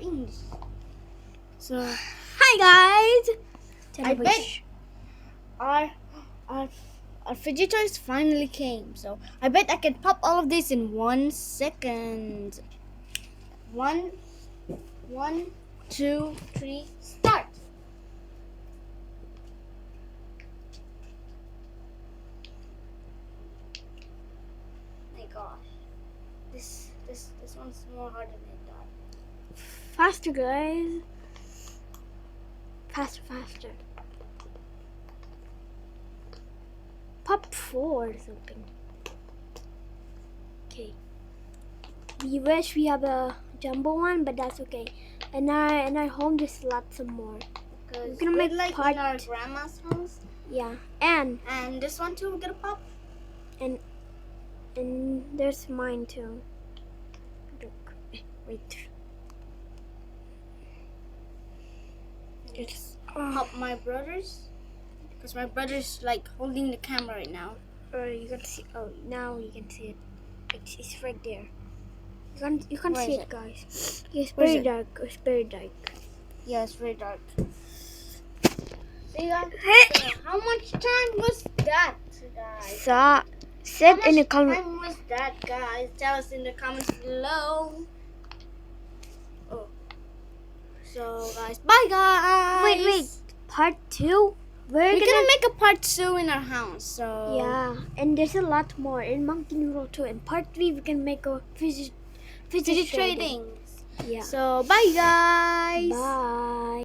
English. So Hi guys! I bet our fidget toys finally came. So I bet I can pop all of this in 1 second. 1, 2, 3, start. My gosh, this one's more harder than I thought. Faster guys! Faster. Pop 4 is open. Okay. We wish we have a jumbo one, but that's okay. In our home there's lots of more. We're gonna make like part- in our grandma's house. Yeah. And this one too, we're gonna pop. and there's mine too. Look. Wait. It's Pop my brothers, because my brother's like holding the camera right now. you can see. Oh, now you can see it. It's right there. You can Where see is it, it? guys. It's Where is very it? dark. It's very dark. Yeah, it's very dark. See guys? So how much time was that, guys? So, How sit much in the comment. time was that, guys? Tell us in the comments below. Oh. So guys, bye guys. Wait. Part 2. We're gonna make a part 2 in our house. So Yeah, and there's a lot more in Monkey Noodle 2. In part 3, we can make a fidget fidget trading. trading. Yeah. So bye guys. Bye.